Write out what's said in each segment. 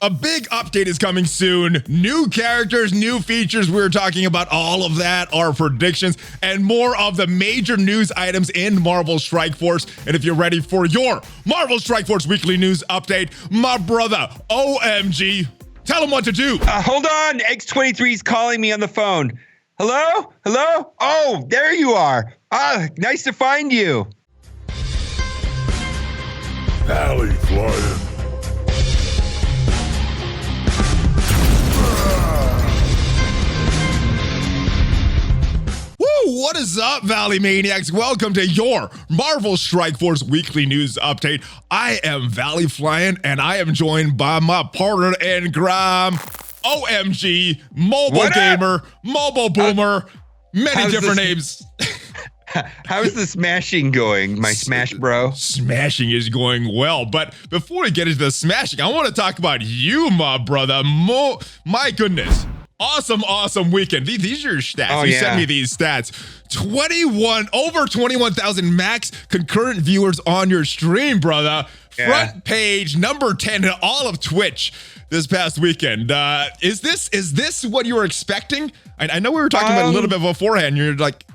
A big update is coming soon. New characters, new features. We're talking about all of that, our predictions, and more of the major news items in Marvel Strike Force. And if you're ready for your Marvel Strike Force weekly news update, my brother, OhEmGee, tell them what to do. Hold on. X-23 is calling me on the phone. Hello? Hello? Oh, there you are. Nice to find you. ValleyFlyin. What is up, Valley Maniacs? Welcome to your Marvel Strike Force weekly news update. I am ValleyFlyin, and I am joined by my partner in crime, OhEmGee, MobileGamer, Mobile Boomer, many different names. How's the smashing going, my smash bro? Smashing is going well, but before we get into the smashing, I want to talk about you, my brother. My goodness. Awesome weekend. These are your stats. Oh, you sent me these stats. Over 21,000 max concurrent viewers on your stream, brother. Yeah. Front page, number 10 in all of Twitch this past weekend. Is this what you were expecting? I know we were talking about a little bit beforehand. You're like,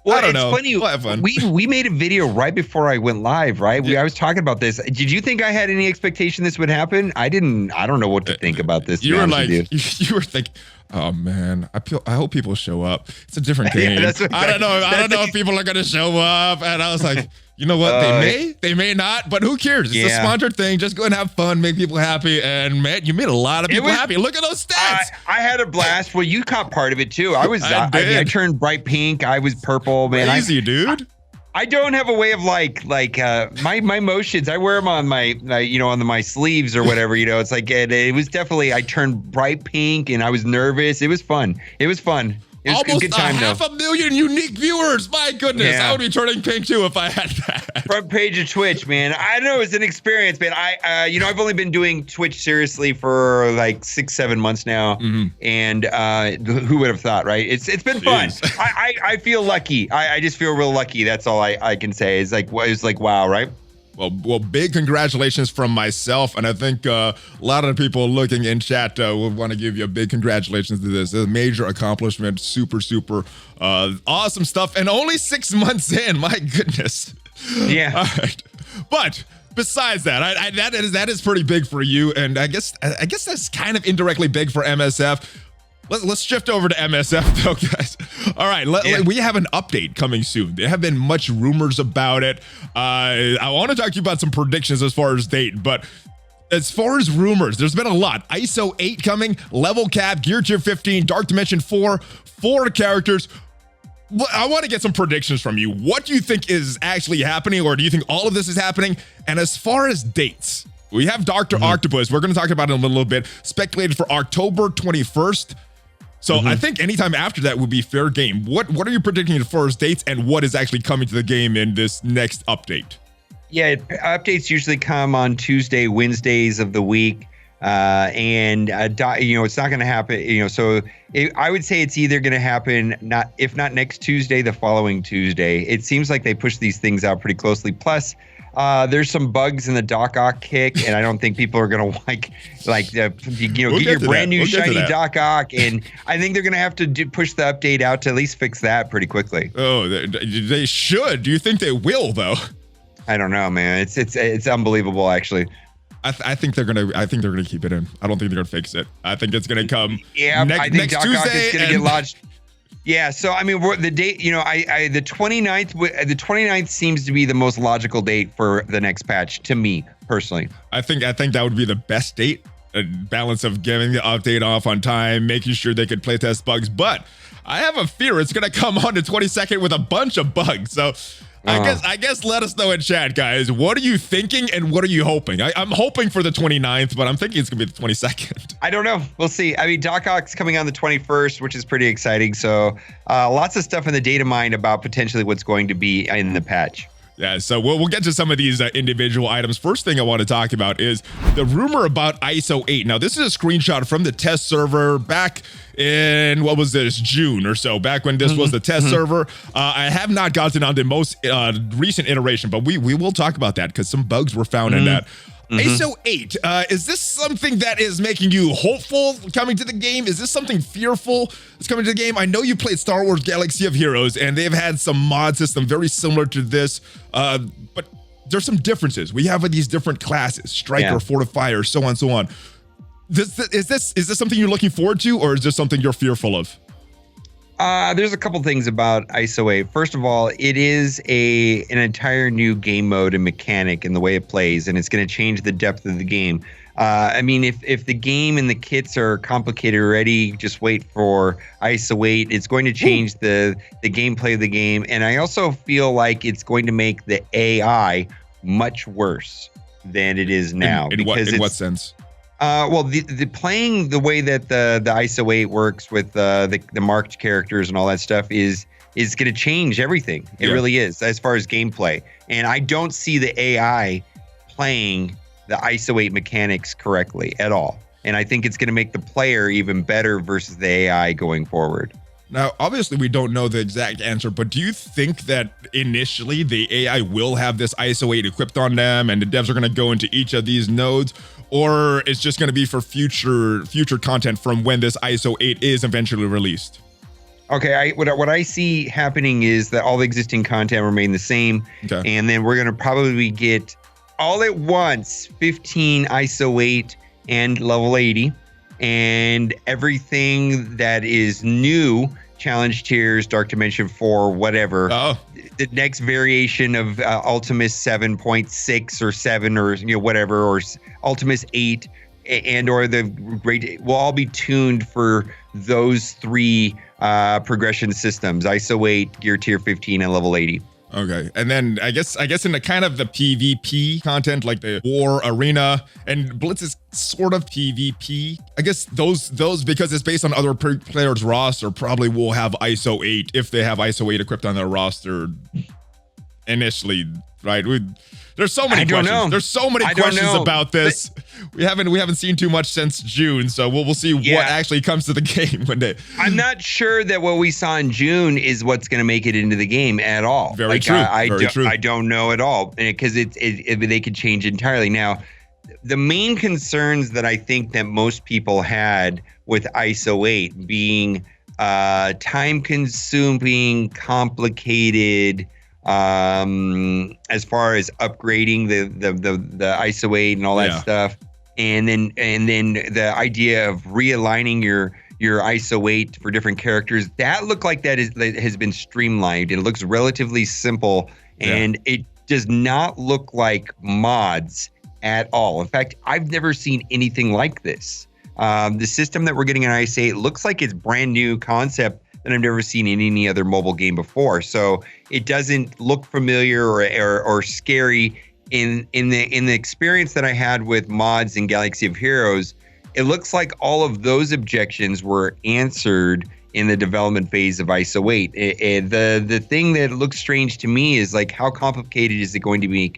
well, I don't know. Funny. We'll have fun. We made a video right before I went live, right? I was talking about this. Did you think I had any expectation this would happen? I didn't. I don't know what to think about this. You were like, you were thinking, oh man, I hope people show up. It's a different game. Yeah, I don't know if people are gonna show up. And I was like, you know what? They may not, but who cares? It's a sponsored thing. Just go and have fun, make people happy. And man, you made a lot of people happy. Look at those stats. I had a blast. Well, you caught part of it too. I turned bright pink. I was purple, man. Crazy, dude. I don't have a way of my motions. I wear them on my sleeves or whatever. It's like it was definitely. I turned bright pink and I was nervous. It was fun. It was Almost a good time, half a million unique viewers. My goodness, Yeah. I would be turning pink too if I had that. Front page of Twitch, man. I know it's an experience, man. I've only been doing Twitch seriously for like 6-7 months now, and who would have thought, right? It's been fun. I feel lucky. I just feel real lucky. That's all I can say. It's like wow, right? Well, big congratulations from myself, and I think a lot of the people looking in chat will want to give you a big congratulations to this. It's a major accomplishment, super awesome stuff, and only 6 months in. My goodness. Yeah. All right. But besides that, that is pretty big for you, and I guess that's kind of indirectly big for MSF. Let's shift over to MSF though, guys. All right, we have an update coming soon. There have been much rumors about it. I want to talk to you about some predictions as far as date, but as far as rumors, there's been a lot. Iso-8 coming, level cap, gear tier 15, dark dimension 4 characters. I want to get some predictions from you. What do you think is actually happening, or do you think all of this is happening? And as far as dates, we have Dr. Octopus. We're going to talk about it in a little bit. Speculated for October 21st. So I think anytime after that would be fair game. What are you predicting as far as dates, and what is actually coming to the game in this next update? Yeah, updates usually come on Tuesday, Wednesdays of the week. It's not going to happen, so I would say it's either going to happen, if not next Tuesday, the following Tuesday. It seems like they push these things out pretty closely. Plus, there's some bugs in the Ock kick, and I don't think people are going to get your brand new shiny Ock, and I think they're going to have to push the update out to at least fix that pretty quickly. Oh, they should. Do you think they will, though? I don't know, man. It's unbelievable, actually. I think they're gonna keep it in. I don't think they're gonna fix it. I think it's gonna come. Yeah, I think next Ock Tuesday is gonna get lodged. Yeah, so I mean, the date, the 29th seems to be the most logical date for the next patch to me personally. I think that would be the best date. A balance of giving the update off on time, making sure they could playtest bugs, but I have a fear it's gonna come on the 22nd with a bunch of bugs. So I guess let us know in chat, guys. What are you thinking and what are you hoping? I'm hoping for the 29th, but I'm thinking it's gonna be the 22nd. I don't know. We'll see. I mean, Ock's coming on the 21st, which is pretty exciting. So lots of stuff in the Datamined about potentially what's going to be in the patch. Yeah, so we'll get to some of these individual items. First thing I want to talk about is the rumor about Iso-8. Now, this is a screenshot from the test server back in, what was this, June or so, back when this was the test server. I have not gotten on the most recent iteration, but we will talk about that because some bugs were found in that. Iso-8, is this something that is making you hopeful coming to the game? Is this something fearful that's coming to the game? I know you played Star Wars Galaxy of Heroes, and they've had some mod system very similar to this, but there's some differences. We have these different classes, Striker, Fortifier, so on, so on. Is this something you're looking forward to, or is this something you're fearful of? There's a couple things about Iso-8. First of all, it is an entire new game mode and mechanic in the way it plays, and it's going to change the depth of the game. I mean, if the game and the kits are complicated already, just wait for Iso-8. It's going to change the gameplay of the game, and I also feel like it's going to make the AI much worse than it is now. In what sense? Well, the playing the way that the Iso-8 works with the marked characters and all that stuff is going to change everything. It really is, as far as gameplay. And I don't see the AI playing the Iso-8 mechanics correctly at all. And I think it's going to make the player even better versus the AI going forward. Now, obviously, we don't know the exact answer, but do you think that initially the AI will have this Iso-8 equipped on them and the devs are going to go into each of these nodes? Or it's just going to be for future content from when this Iso-8 is eventually released? Okay, what I see happening is that all the existing content remain the same, and then we're going to probably get all at once 15 Iso-8 and level 80, and everything that is new, challenge tiers, Dark Dimension 4, whatever. The next variation of Ultimus 7.6 or 7 or whatever, or Ultimus 8 and or the great will all be tuned for those three progression systems: Iso-8, Gear Tier 15, and level 80. Okay, and then I guess in the kind of the PvP content, like the War Arena, and Blitz is sort of PvP. I guess those because it's based on other players' roster, probably will have Iso-8 if they have Iso-8 equipped on their roster initially, right? There's so many questions. There's so many questions about this. We haven't seen too much since June, so we'll see what actually comes to the game one day. I'm not sure that what we saw in June is what's going to make it into the game at all. Very true. I don't know at all, because they could change entirely. Now, the main concerns that I think that most people had with Iso-8 being time-consuming, complicated. As far as upgrading the Iso-8 and all that stuff, and then the idea of realigning your Iso-8 for different characters, that looked like that has been streamlined. It looks relatively simple, and it does not look like mods at all. In fact, I've never seen anything like this. The system that we're getting in Iso-8 looks like it's brand new concept that I've never seen in any other mobile game before. So it doesn't look familiar or scary. In the experience that I had with mods in Galaxy of Heroes, it looks like all of those objections were answered in the development phase of Iso-8. The thing that looks strange to me is, like, how complicated is it going to be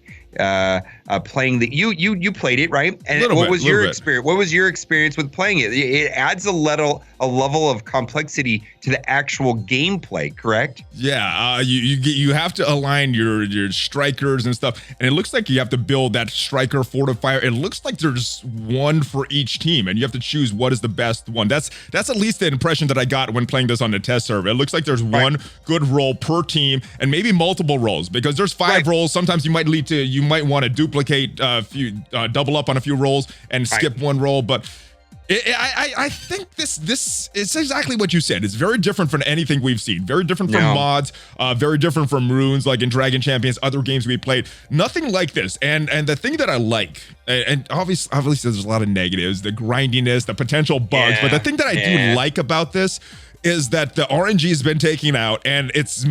playing the you played it, right? And what was your experience? What was your experience with playing it? It adds a level of complexity to the actual gameplay, correct? Yeah, you have to align your strikers and stuff, and it looks like you have to build that striker fortifier. It looks like there's one for each team, and you have to choose what is the best one. That's at least the impression that I got when playing this on the test server. It looks like there's one good role per team, and maybe multiple roles, because there's 5 roles. Sometimes you might want to duplicate a few, double up on a few roles and skip one role, but I think this is exactly what you said. It's very different from anything we've seen. Very different from mods, very different from runes, like in Dragon Champions, other games we played. Nothing like this. And the thing that I like, and obviously there's a lot of negatives, the grindiness, the potential bugs, but the thing that I do like about this is that the RNG has been taken out, and it's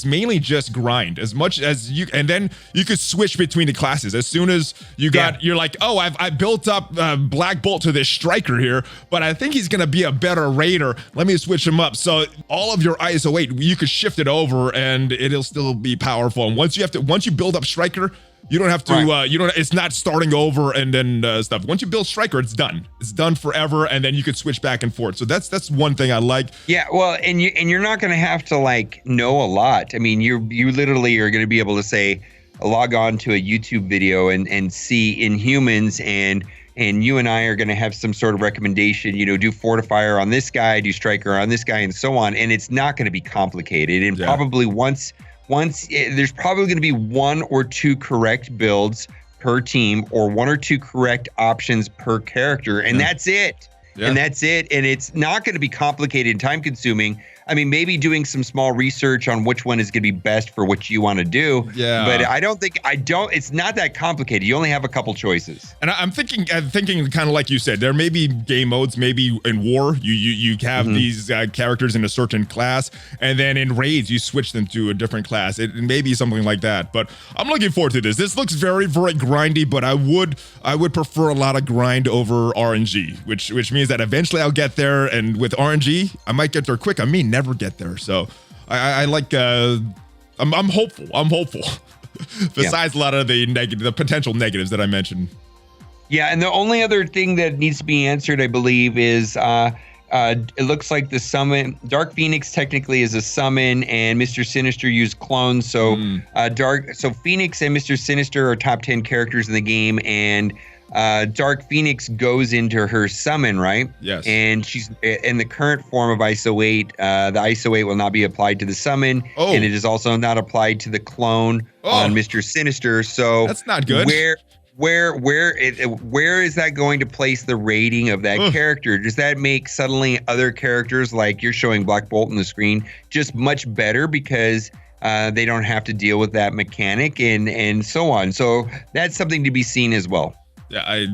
mainly just grind as much as you, and then you could switch between the classes as soon as you're like, oh, I built up Black Bolt to this striker here, but I think he's gonna be a better raider. Let me switch him up. So all of your Iso-8, you could shift it over, and it'll still be powerful. And once you build up striker, you don't have to, it's not starting over and then stuff. Once you build striker, it's done. It's done forever, and then you could switch back and forth. So that's one thing I like. Yeah, well, and you're not going to have to, like, know a lot. I mean, you literally are going to be able to say, log on to a YouTube video and see Inhumans, and you and I are going to have some sort of recommendation, do Fortifier on this guy, do Striker on this guy, and so on. And it's not going to be complicated. And probably once there's probably going to be 1 or 2 correct builds per team, or 1 or 2 correct options per character, and that's it. And that's it. And it's not going to be complicated and time consuming. I mean, maybe doing some small research on which one is going to be best for what you want to do. Yeah. But it's not that complicated. You only have a couple choices. And I'm thinking kind of like you said, there may be game modes, maybe in war, you have these characters in a certain class, and then in raids, you switch them to a different class. It may be something like that, but I'm looking forward to this. This looks very, very grindy, but I would prefer a lot of grind over RNG, which means that eventually I'll get there, and with RNG, I might get there quick. I may never get there. So I like, I'm hopeful. Besides a lot of the potential negatives that I mentioned. Yeah, and the only other thing that needs to be answered, I believe, is it looks like the summon, Dark Phoenix technically is a summon, and Mr. Sinister used clones. So so Phoenix and Mr. Sinister are top 10 characters in the game, and Dark Phoenix goes into her summon, right? Yes. And she's in the current form of Iso-8. The Iso-8 will not be applied to the summon, and it is also not applied to the clone on Mr. Sinister. So that's not good. Where is that going to place the rating of that character? Does that make suddenly other characters, like you're showing Black Bolt on the screen, just much better because they don't have to deal with that mechanic and so on? So that's something to be seen as well. Yeah, a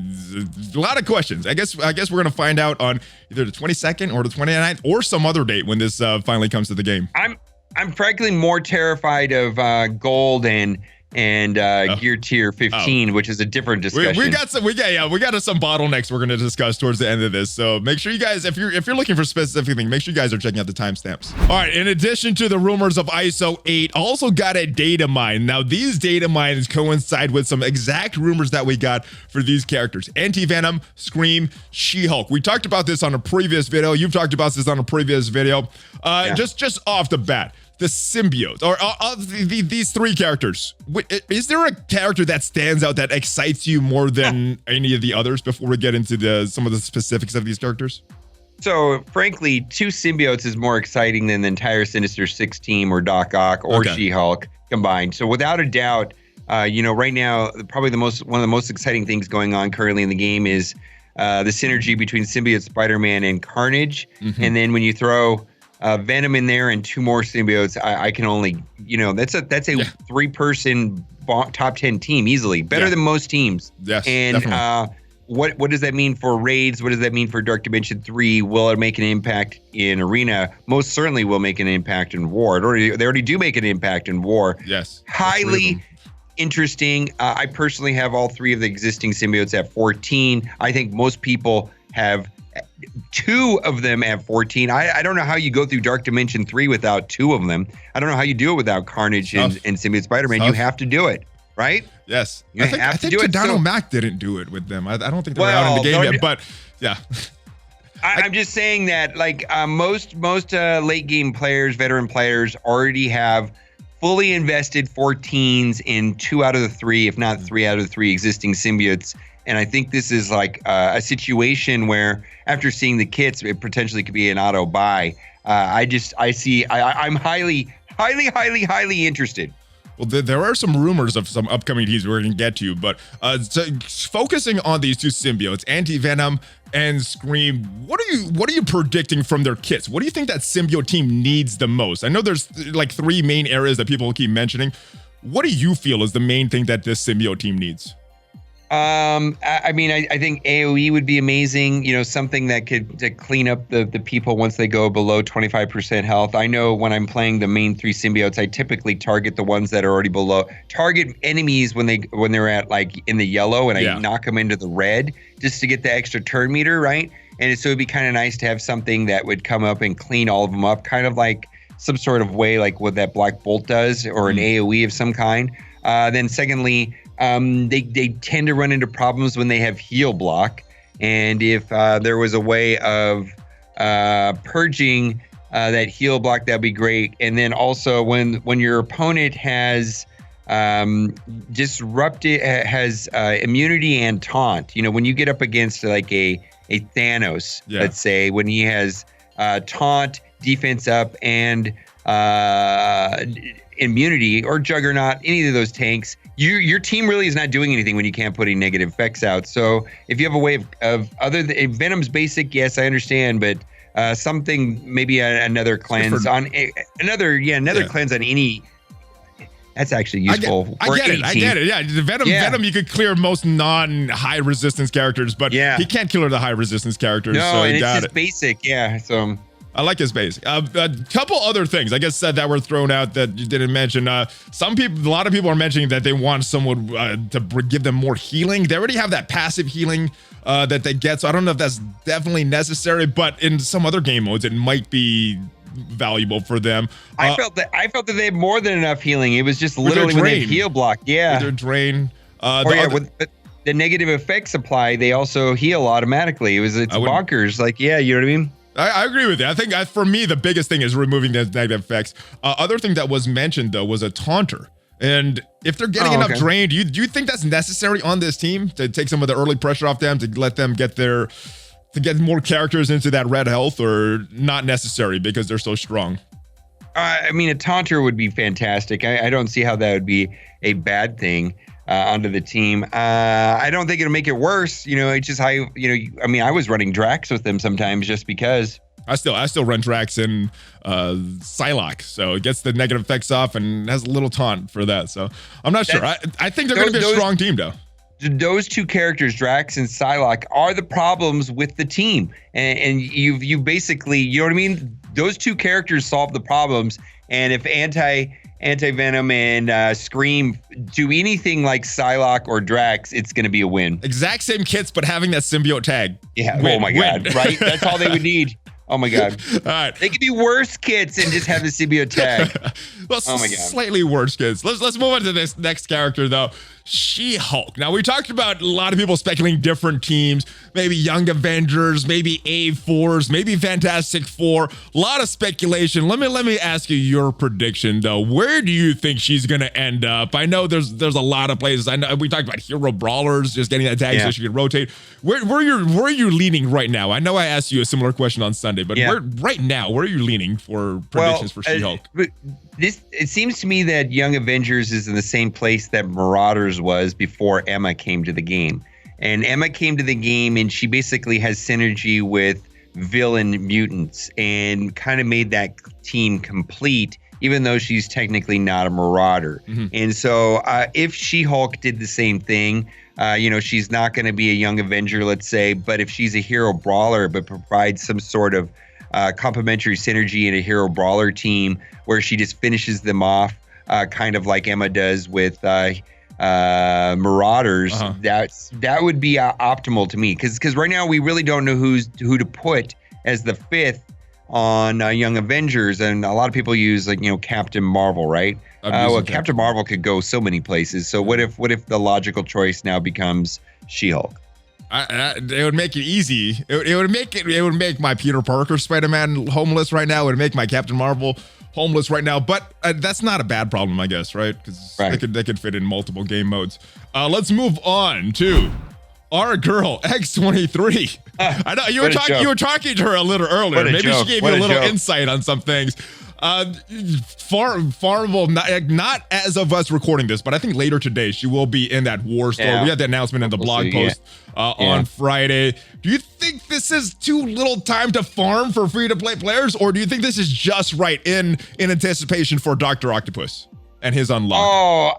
lot of questions. I guess we're gonna find out on either the 22nd or the 29th or some other date when this finally comes to the game. I'm frankly more terrified of gold and gear tier 15, which is a different discussion. We got some bottlenecks we're going to discuss towards the end of this. So make sure you guys, if you're looking for specific things, make sure you guys are checking out the timestamps. All right. In addition to the rumors of Iso-8, also got a data mine. Now these data mines coincide with some exact rumors that we got for these characters: Anti-Venom, Scream, She-Hulk. We talked about this on a previous video. You've talked about this on a previous video. Just off the bat, the symbiote, or these 3 characters. Is there a character that stands out that excites you more than any of the others before we get into some of the specifics of these characters? So, frankly, 2 symbiotes is more exciting than the entire Sinister 6 team or Doc Ock or She-Hulk combined. So, without a doubt, right now, probably one of the most exciting things going on currently in the game is the synergy between Symbiote Spider-Man and Carnage. And then when you throw Venom in there and 2 more symbiotes, I can only, that's a 3-person top 10 team easily, better than most teams. Yes, and what does that mean for raids? What does that mean for Dark Dimension 3? Will it make an impact in Arena? Most certainly will make an impact in War. They already do make an impact in War. Yes, highly interesting. I personally have all 3 of the existing symbiotes at 14. I think most people have 2 of them at 14. I don't know how you go through Dark Dimension 3 without 2 of them. I don't know how you do it without Carnage and Symbiote Spider-Man. You have to do it, right? Yes. I think Tadano Mac didn't do it with them. I don't think they're out in the game yet, but yeah. I'm just saying that, like, most late game players, veteran players, already have fully invested 14s in 2 out of the 3, if not 3 out of the 3 existing symbiotes. And I think this is like a situation where, after seeing the kits, it potentially could be an auto buy. I'm highly interested. Well, there are some rumors of some upcoming teams we're going to get to, but so focusing on these 2 symbiotes, Anti-Venom and Scream, what are you predicting from their kits? What do you think that symbiote team needs the most? I know there's like 3 main areas that people keep mentioning. What do you feel is the main thing that this symbiote team needs? I mean, I think AoE would be amazing. Something that could clean up the people once they go below 25% health. I know when I'm playing the main 3 symbiotes, I typically target the ones that are already below. Target enemies when they're at, like, in the yellow, and I knock them into the red just to get the extra turn meter, right? And so it'd be kind of nice to have something that would come up and clean all of them up, kind of like some sort of way like what that Black Bolt does, or an AoE of some kind. Then secondly, they tend to run into problems when they have heal block, and if there was a way of purging that heal block, that'd be great. And then also when your opponent has Disrupted has immunity and taunt. You know, when you get up against like a Thanos, let's say, when he has taunt, defense up, and immunity, or Juggernaut, any of those tanks, your team really is not doing anything when you can't put any negative effects out. So if you have a way of other than Venom's basic, yes, I understand, but something, maybe another cleanse on another cleanse on any. That's actually useful. I get it. Yeah, the Venom, you could clear most non-high resistance characters, but he can't clear the high resistance characters. No, so and it's just basic. Yeah, so I like his basic. A couple other things, I guess, that were thrown out that you didn't mention. A lot of people are mentioning that they want someone to give them more healing. They already have that passive healing that they get, so I don't know if that's definitely necessary. But in some other game modes, it might be valuable for them. I felt that they had more than enough healing. It was just literally when they heal block. Yeah, with their drain. With the negative effects apply, they also heal automatically. It's bonkers. Like, yeah, you know what I mean. I agree with you. I think for me, the biggest thing is removing the negative effects. Other thing that was mentioned, though, was a taunter. And if they're getting enough drain, do you think that's necessary on this team to take some of the early pressure off them, to let them get more characters into that red health, or not necessary because they're so strong? I mean, a taunter would be fantastic. I don't see how that would be a bad thing onto the team. I don't think it'll make it worse. You know, it's just I was running Drax with them sometimes just because. I still run Drax in Psylocke, so it gets the negative effects off and has a little taunt for that. So I'm not sure. I think they're going to be a strong team, though. Those two characters, Drax and Psylocke, are the problems with the team, and you basically, you know what I mean. Those two characters solve the problems, and if Anti-Venom and Scream do anything like Psylocke or Drax, it's going to be a win. Exact same kits, but having that symbiote tag. Yeah. Oh my God. Right. That's all they would need. Oh my God. All right. They could be worse kits and just have the symbiote tag. Well, oh my God. Slightly worse kits. Let's move on to this next character, though. She-Hulk. Now, we talked about a lot of people speculating different teams, maybe Young Avengers, maybe A4s, maybe Fantastic Four. A lot of speculation. Let me ask you your prediction, though. Where do you think she's gonna end up? I know there's a lot of places. I know we talked about hero brawlers, just getting that tag so she can rotate. Where are you leaning right now? I know I asked you a similar question on Sunday, but where are you leaning for predictions for She-Hulk? It seems to me that Young Avengers is in the same place that Marauders was before Emma came to the game. And Emma came to the game and she basically has synergy with villain mutants and kind of made that team complete, even though she's technically not a Marauder. Mm-hmm. And so if She-Hulk did the same thing, she's not going to be a Young Avenger, let's say, but if she's a hero brawler but provides some sort of complementary synergy in a hero brawler team where she just finishes them off, kind of like Emma does with Marauders. That would be optimal to me, because right now we really don't know who to put as the fifth on Young Avengers, and a lot of people use Captain Marvel, right? Captain Marvel could go so many places. So what if the logical choice now becomes She-Hulk? It would make it easy. It would make my Peter Parker Spider-Man homeless right now. It would make my Captain Marvel homeless right now. But that's not a bad problem, I guess, right? Because they could fit in multiple game modes. Let's move on to our girl X-23. I know you were talking to her a little earlier. Maybe she gave you a little insight on some things. Farmable, not as of us recording this, but I think later today she will be in that war store. We had the announcement in the blog post on Friday. Do you think this is too little time to farm for free-to-play players, or do you think this is just right in anticipation for Dr. Octopus and his unlock?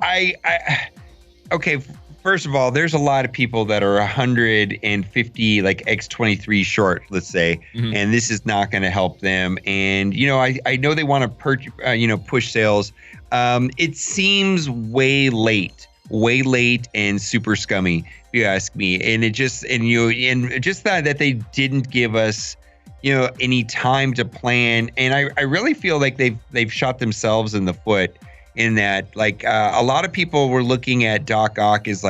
Okay. First of all, there's a lot of people that are 150 like X-23 short, let's say, and this is not going to help them. And I know they want to push sales. It seems way late and super scummy, if you ask me. And it just that they didn't give us any time to plan. And I really feel like they've shot themselves in the foot. In that, a lot of people were looking at Doc Ock as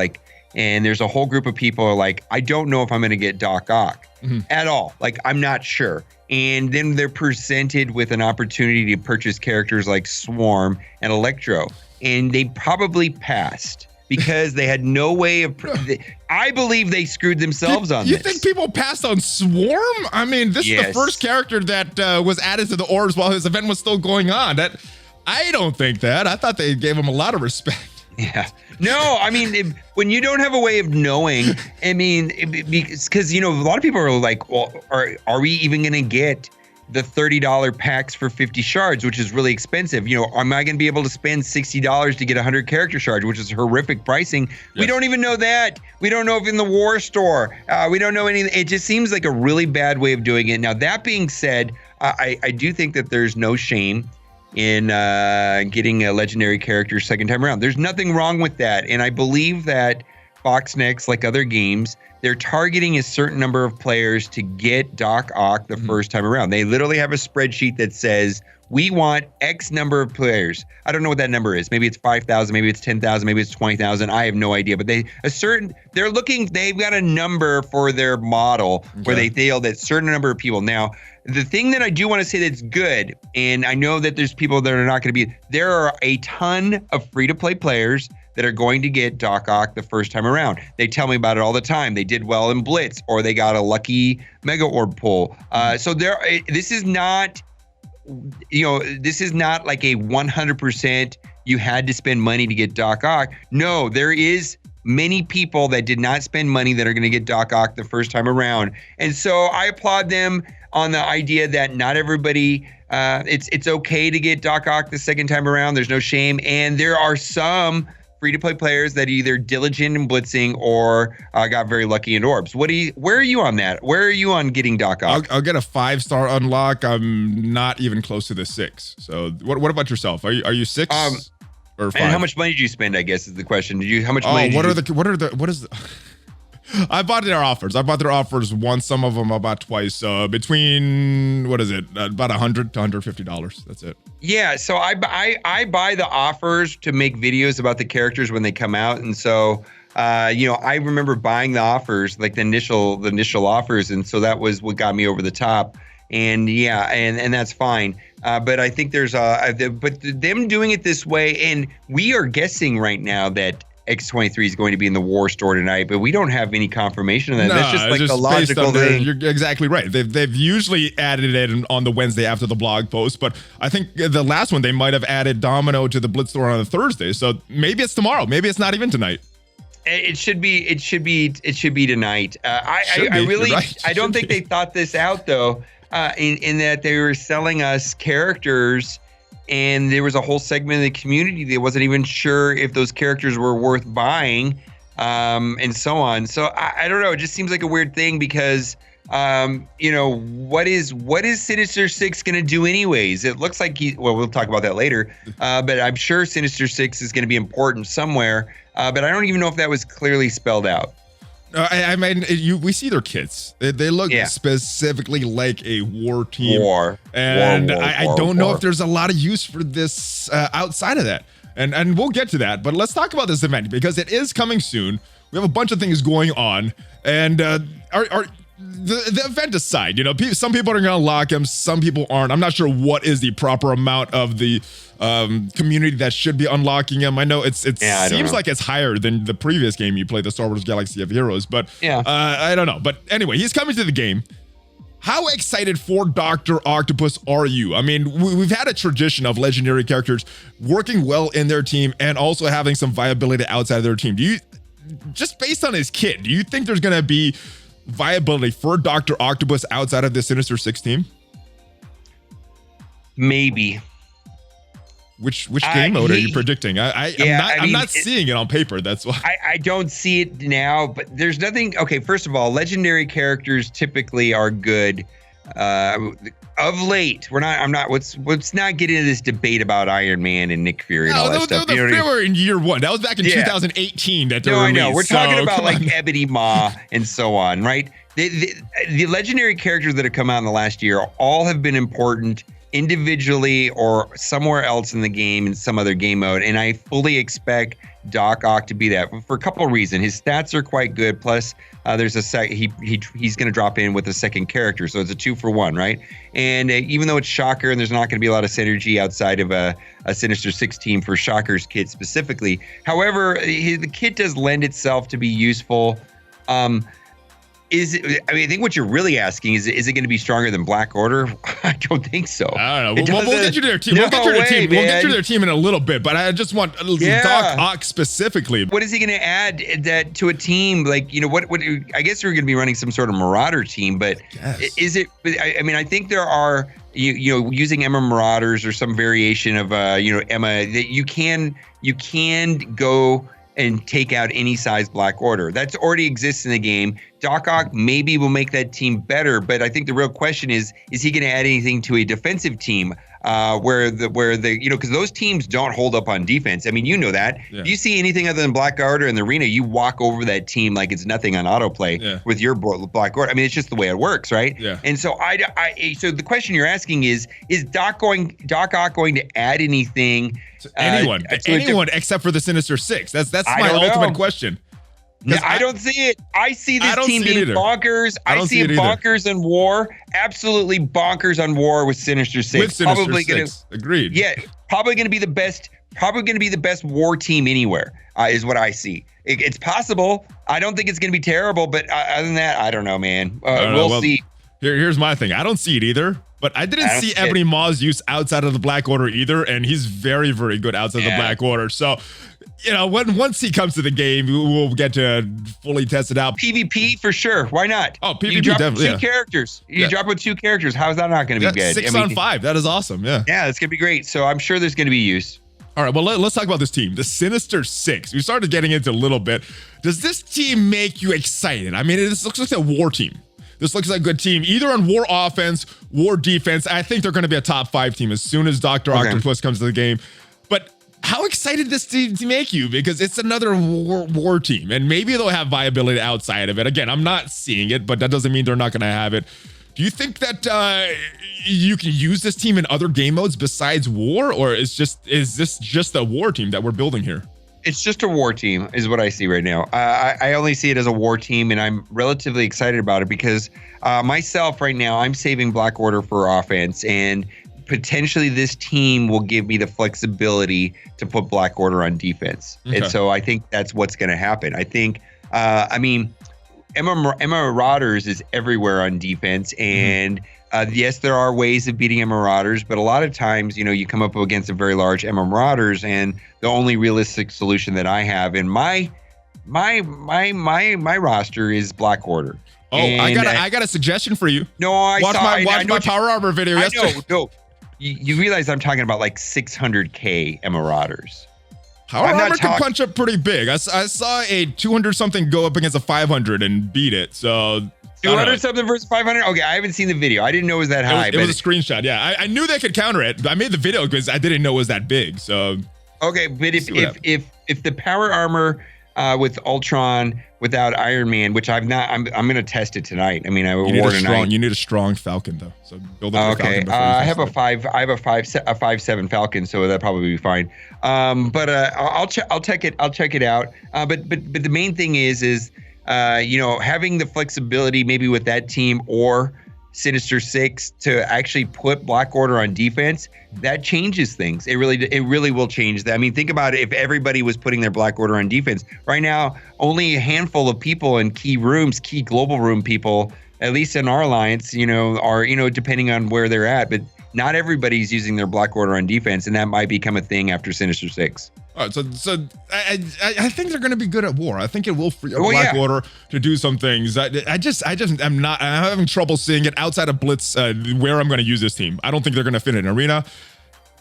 and there's a whole group of people are like, I don't know if I'm going to get Doc Ock at all. I'm not sure. And then they're presented with an opportunity to purchase characters like Swarm and Electro. and they probably passed because they had no way of. I believe they screwed themselves on this. You think people passed on Swarm? I mean, this is the first character that was added to the orbs while his event was still going on. I don't think that. I thought they gave him a lot of respect. Yeah. No, I mean, when you don't have a way of knowing, I mean, because, you know, a lot of people are like, well, are we even going to get the $30 packs for 50 shards, which is really expensive? You know, am I going to be able to spend $60 to get 100 character shards, which is horrific pricing? Yes. We don't even know that. We don't know if in the war store, we don't know anything. It just seems like a really bad way of doing it. Now, that being said, I do think that there's no shame in getting a legendary character second time around. There's nothing wrong with that. And I believe that Bottleneck, like other games, they're targeting a certain number of players to get Doc Ock the first time around. They literally have a spreadsheet that says, we want X number of players. I don't know what that number is. Maybe it's 5,000, maybe it's 10,000, maybe it's 20,000. I have no idea. But they've got a number for their model where they feel that certain number of people. Now, the thing that I do want to say that's good, and I know that there's people that are not going to be, there are a ton of free-to-play players that are going to get Doc Ock the first time around. They tell me about it all the time. They did well in Blitz, or they got a lucky Mega Orb pull. So this is not, you know, this is not like a 100% you had to spend money to get Doc Ock. No, there is many people that did not spend money that are going to get Doc Ock the first time around. And so I applaud them on the idea that not everybody, it's okay to get Doc Ock the second time around. There's no shame. And there are some free-to-play players that either diligent in blitzing or got very lucky in orbs. Where are you on that? Where are you on getting Doc Ock? I'll get a 5-star unlock. I'm not even close to the 6. So what about yourself? Are you 6 or 5? And how much money did you spend, I guess, is the question. How much money what is the I bought their offers. I bought their offers once, some of them about twice. Between, what is it? About $100 to $150. That's it. Yeah, so I buy the offers to make videos about the characters when they come out. And so, you know, I remember buying the offers, like the initial offers. And so that was what got me over the top. And yeah, and that's fine. But I think there's but them doing it this way, and we are guessing right now that X-23 is going to be in the war store tonight, but we don't have any confirmation of that. That's just like the logical thing. You're exactly right. They've usually added it on the Wednesday after the blog post, but I think the last one they might have added Domino to the Blitz store on a Thursday. So maybe it's tomorrow. Maybe it's not even tonight. It should be tonight. I don't think they thought this out though, in that they were selling us characters. And there was a whole segment of the community that wasn't even sure if those characters were worth buying, and so on. So I don't know. It just seems like a weird thing because, you know, what is Sinister Six going to do anyways? It looks like we'll talk about that later. But I'm sure Sinister Six is going to be important somewhere. But I don't even know if that was clearly spelled out. I mean, we see their kits. They look specifically like a war team. And I don't know if there's a lot of use for this outside of that. And we'll get to that. But let's talk about this event because it is coming soon. We have a bunch of things going on. And the event aside, you know, some people are going to lock him. Some people aren't. I'm not sure what is the proper amount of the community that should be unlocking him. I know it seems like it's higher than the previous game you played, the Star Wars Galaxy of Heroes, but I don't know. But anyway, he's coming to the game. How excited for Dr. Octopus are you? I mean, we've had a tradition of legendary characters working well in their team and also having some viability outside of their team. Just based on his kit, do you think there's going to be viability for Dr. Octopus outside of the Sinister Six team? Maybe. Which game mode are you predicting? I'm not seeing it on paper. That's why I don't see it now. But there's nothing. Okay, first of all, legendary characters typically are good. Of late, let's not get into this debate about Iron Man and Nick Fury and all that stuff. They were in year one. That was back in 2018 that they were released. I know. We're talking about like Ebony Maw and so on, right? The legendary characters that have come out in the last year all have been important individually or somewhere else in the game in some other game mode, and I fully expect Doc Ock to be that for a couple of reasons. His stats are quite good. Plus, there's he's going to drop in with a second character, so it's a 2-for-1, right? And even though it's Shocker, and there's not going to be a lot of synergy outside of a Sinister 6 team for Shocker's kit specifically. However, the kit does lend itself to be useful. I think what you're really asking is it going to be stronger than Black Order? I don't think so. I don't know. We'll get you to their team. We'll get you to their team in a little bit, but I just want Doc Ock specifically. What is he going to add that to a team? Like, what I guess we're going to be running some sort of Marauder team, but is it? I mean, I think there are using Emma Marauders or some variation of Emma that you can go and take out any size Black Order. That's already exists in the game. Doc Ock maybe will make that team better, but I think the real question is he going to add anything to a defensive team where because those teams don't hold up on defense. I mean, you know that. Yeah. If you see anything other than Black Order in the arena, you walk over that team like it's nothing on autoplay with your Black Order. I mean, it's just the way it works, right? Yeah. And so so the question you're asking is Doc Ock going to add anything? Anyone except for the Sinister 6. That's my ultimate question. I don't see it. I see this team being bonkers. I see it bonkers in war. Absolutely bonkers on war with Sinister 6. With Sinister 6. Agreed. Yeah, probably going to be the best. Probably going to be the best war team anywhere. Is what I see. It's possible. I don't think it's going to be terrible, but other than that, I don't know, man. We'll see. Here's my thing. I don't see it either. But I didn't see Ebony Maw's use outside of the Black Order either, and he's very, very good outside the Black Order. So, once he comes to the game, we'll get to fully test it out. PvP for sure. Why not? Oh, PvP definitely. Two characters. You drop with 2 characters. How is that not going to be good? 6 on 5. That is awesome. Yeah. Yeah, it's going to be great. So I'm sure there's going to be use. All right, well, let's talk about this team, the Sinister 6. We started getting into a little bit. Does this team make you excited? I mean, this looks like a war team. This looks like a good team, either on war offense, war defense. I think they're going to be a top 5 team as soon as Dr. Octopus comes to the game. But how excited does this team make you? Because it's another war team, and maybe they'll have viability outside of it. Again, I'm not seeing it, but that doesn't mean they're not going to have it. Do you think that you can use this team in other game modes besides war, or is this just a war team that we're building here? It's just a war team is what I see right now. I only see it as a war team, and I'm relatively excited about it because myself right now, I'm saving Black Order for offense, and potentially this team will give me the flexibility to put Black Order on defense. Okay. And so I think that's what's going to happen. I think, Emma Marauders is everywhere on defense, and yes, there are ways of beating Emma Marauders, but a lot of times, you come up against a very large Emma Marauders, and the only realistic solution that I have in my roster is Black Order. Oh, and I got a suggestion for you. No, watch my Power Armor video yesterday. No. You realize I'm talking about like 600k Emma Marauders. Power Armor can punch up pretty big. I saw a 200 something go up against a 500 and beat it. So 200 something versus 500. Okay, I haven't seen the video. I didn't know it was that high. It was a screenshot. Yeah, I knew they could counter it. I made the video because I didn't know it was that big. So okay, but if the Power Armor with Ultron without Iron Man, which I'm gonna test it tonight. I mean, you need a strong Falcon though. So build up okay. Falcon I have a 5.7 Falcon, so that'll probably be fine. But I'll check it out. But the main thing is having the flexibility maybe with that team or Sinister 6 to actually put Black Order on defense, that changes things. It really will change that. I mean, think about it. If everybody was putting their Black Order on defense right now, only a handful of people in key global room people, at least in our alliance, are, depending on where they're at, but not everybody's using their Black Order on defense, and that might become a thing after Sinister 6. All right, so I think they're going to be good at war. I think it will free up Black Order to do some things. I'm having trouble seeing it outside of Blitz where I'm going to use this team. I don't think they're going to fit in arena.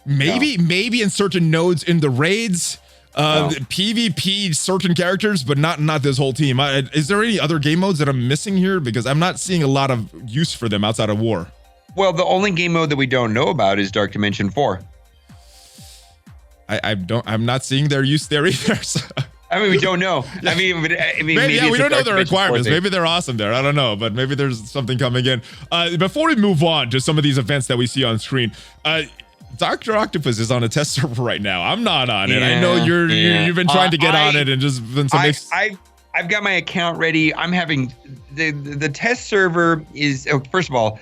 Maybe in certain nodes in the raids, PvP certain characters, but not this whole team. Is there any other game modes that I'm missing here? Because I'm not seeing a lot of use for them outside of war. Well, the only game mode that we don't know about is Dark Dimension 4. I'm not seeing their use there either. So. I mean, we don't know. Maybe we don't know the requirements. Maybe they're awesome there. I don't know, but maybe there's something coming in. Before we move on to some of these events that we see on screen, Dr. Octopus is on a test server right now. I'm not on it. I know you've been trying to get on it and just been some. I've got my account ready. I'm having the test server is first of all,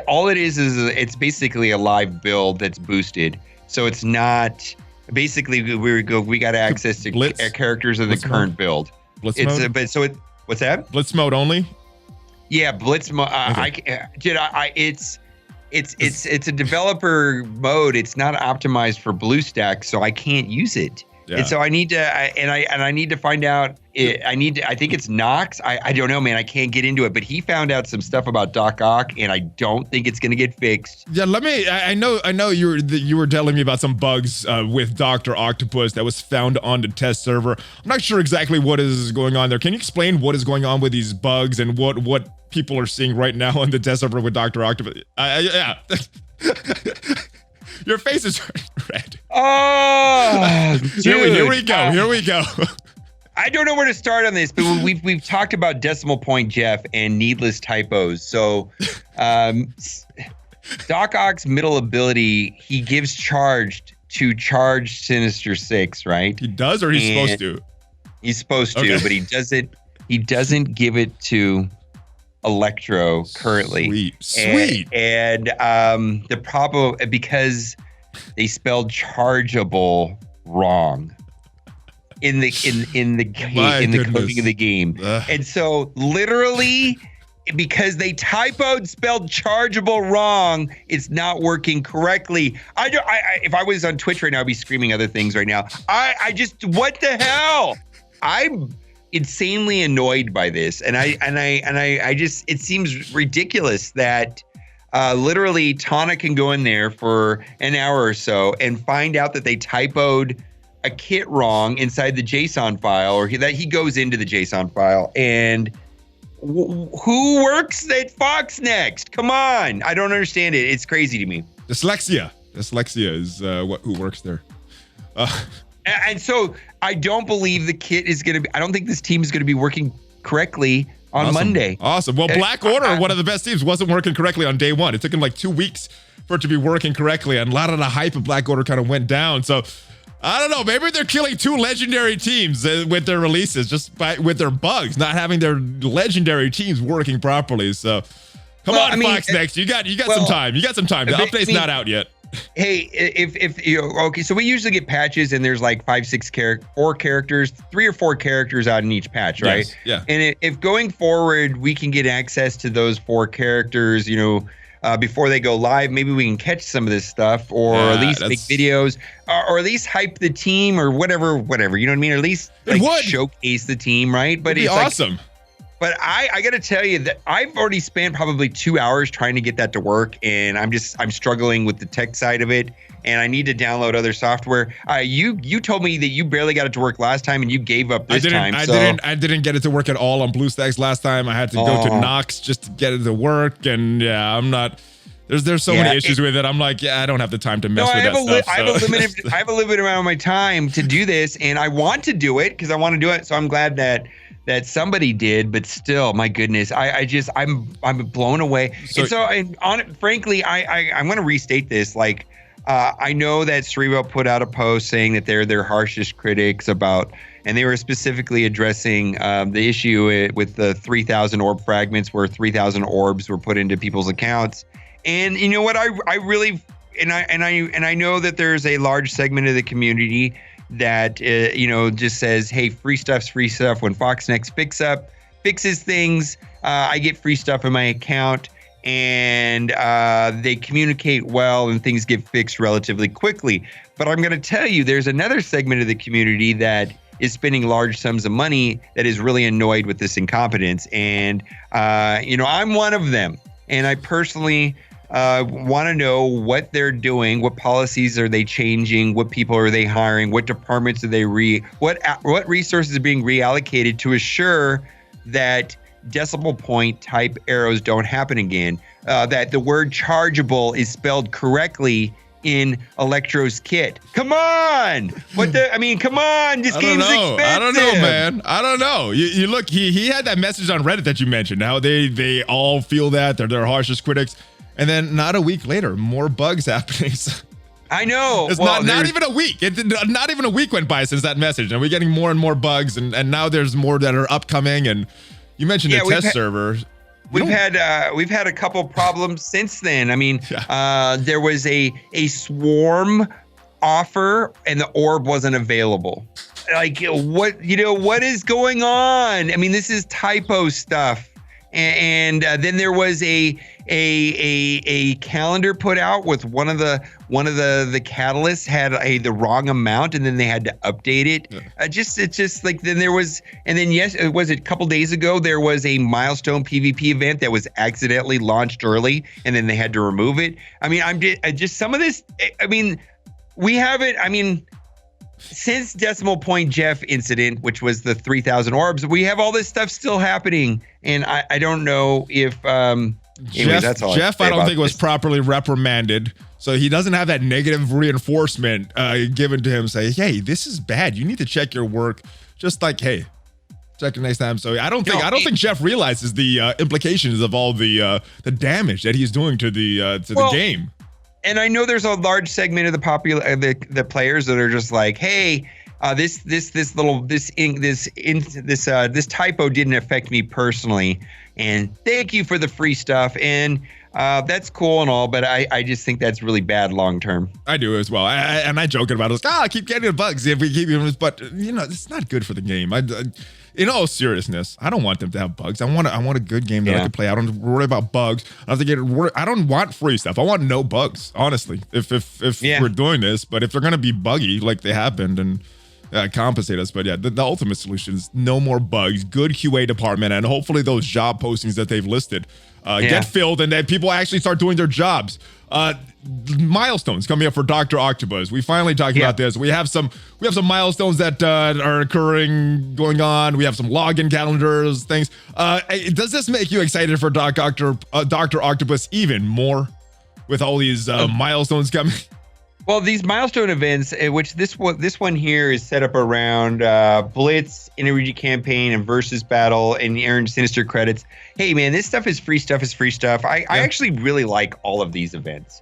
all it is it's basically a live build that's boosted. So it's not basically we got access to characters of the current build. Blitz mode? What's that? Blitz mode only? Yeah, Blitz mode. Okay. It's a developer mode. It's not optimized for BlueStacks, so I can't use it. Yeah. And so I need to, I need to find out. I think it's Nox. I don't know, man. I can't get into it. But he found out some stuff about Doc Ock, and I don't think it's gonna get fixed. Yeah, I know you were telling me about some bugs with Dr. Octopus that was found on the test server. I'm not sure exactly what is going on there. Can you explain what is going on with these bugs and what people are seeing right now on the test server with Dr. Octopus? Yeah. Your face is red. Oh, dude. Here we go. I don't know where to start on this, but we've talked about decimal point Jeff and needless typos. So, Doc Ock's middle ability, he gives charged to charge Sinister 6, right? He does, or he's supposed to? He's supposed to, but he doesn't. He doesn't give it to Electro currently. Sweet. And the problem, because they spelled chargeable wrong in the coding of the game. And so literally, because they typoed spelled chargeable wrong, it's not working correctly. If I was on Twitch right now, I'd be screaming other things right now. I just, what the hell? I'm insanely annoyed by this, and I just, it seems ridiculous that literally Tana can go in there for an hour or so and find out that they typoed a kit wrong inside the JSON file, or that he goes into the JSON file, and who works at Fox Next? Come on, I don't understand it. It's crazy to me. Dyslexia is who works there. And so I don't believe the kit is going to be, I don't think this team is going to be working correctly on Monday. Awesome. Well, Black Order, one of the best teams, wasn't working correctly on day one. It took him like 2 weeks for it to be working correctly, and a lot of the hype of Black Order kind of went down. So I don't know. Maybe they're killing 2 legendary teams with their releases, just with their bugs, not having their legendary teams working properly. So come on, Fox Next. You got some time. You got some time. The update's not out yet. Hey, if you okay, so we usually get patches and there's like 5, 6 4 characters, 3 or 4 characters out in each patch, right? Yes, yeah. And if going forward we can get access to those 4 characters, before they go live, maybe we can catch some of this stuff, or at least make videos, or at least hype the team, or whatever. You know what I mean? Or at least showcase the team, right? But it's awesome. But I got to tell you that I've already spent probably 2 hours trying to get that to work, and I'm struggling with the tech side of it, and I need to download other software. You told me that you barely got it to work last time, and you gave up this time. I didn't get it to work at all on BlueStacks last time. I had to go to Nox just to get it to work, and yeah, I'm not. There's so many issues with it. I'm like, I don't have the time to mess with that stuff. I have a limited amount of my time to do this, and I want to do it because I want to do it. So I'm glad that somebody did, but still, my goodness, I'm blown away. Frankly, I'm going to restate this. Like, I know that Cerebro put out a post saying that they're their harshest critics about, and they were specifically addressing the issue with the 3,000 orb fragments, where 3,000 orbs were put into people's accounts. And you know what? I really, and I know that there's a large segment of the community that just says, hey, free stuff's free stuff. When Fox Next fixes things, I get free stuff in my account, and they communicate well, and things get fixed relatively quickly. But I'm going to tell you, there's another segment of the community that is spending large sums of money that is really annoyed with this incompetence, and I'm one of them, and I personally want to know what they're doing, what policies are they changing, what people are they hiring, what departments are they what resources are being reallocated to assure that decimal point type errors don't happen again, that the word chargeable is spelled correctly in Electro's kit. Come on! Come on! This game's expensive. I don't know, man. I don't know. You look, he had that message on Reddit that you mentioned. How they all feel that they're their harshest critics. And then not a week later, more bugs happening. I know. It's not even a week. Not even a week went by since that message, and we're getting more and more bugs, and now there's more that are upcoming. And you mentioned the test server. We've had a couple problems since then. I mean, there was a swarm offer, and the orb wasn't available. Like, what is going on? I mean, this is typo stuff. And then there was a calendar put out with one of the catalysts had the wrong amount, and then they had to update it. It's just like, then there was, and then a couple days ago there was a milestone PvP event that was accidentally launched early, and then they had to remove it. I mean, I'm just some of this. I mean, we haven't. I mean, since Decimal Point Jeff incident, which was the 3,000 orbs, we have all this stuff still happening, and I don't know if anyways, that's all Jeff I don't think was properly reprimanded, so he doesn't have that negative reinforcement given to him. Say, hey, this is bad. You need to check your work. Just like, hey, check it next time. So I don't think Jeff realizes the implications of all the damage that he's doing to the game. And I know there's a large segment of the players that are just like, hey, this typo didn't affect me personally, and thank you for the free stuff, and that's cool and all, but I just think that's really bad long term. I do as well. I joke about it. I keep getting the bugs if we keep doing this, but it's not good for the game. In all seriousness, I don't want them to have bugs. I want a good game that I can play. I don't worry about bugs. I don't want free stuff. I want no bugs, honestly. If we're doing this, but if they're gonna be buggy like they have been, then compensate us. But yeah, the ultimate solution is no more bugs, good QA department, and hopefully those job postings that they've listed get filled, and that people actually start doing their jobs. Milestones coming up for Dr. Octopus. We finally talked about this. We have some milestones that are going on. We have some login calendars, things. Does this make you excited for Dr. Octopus even more with all these milestones coming? Well, these milestone events, which this one here is set up around Blitz, Interregion campaign, and versus battle, and earn Sinister credits. Hey, man, this stuff is free stuff. I actually really like all of these events.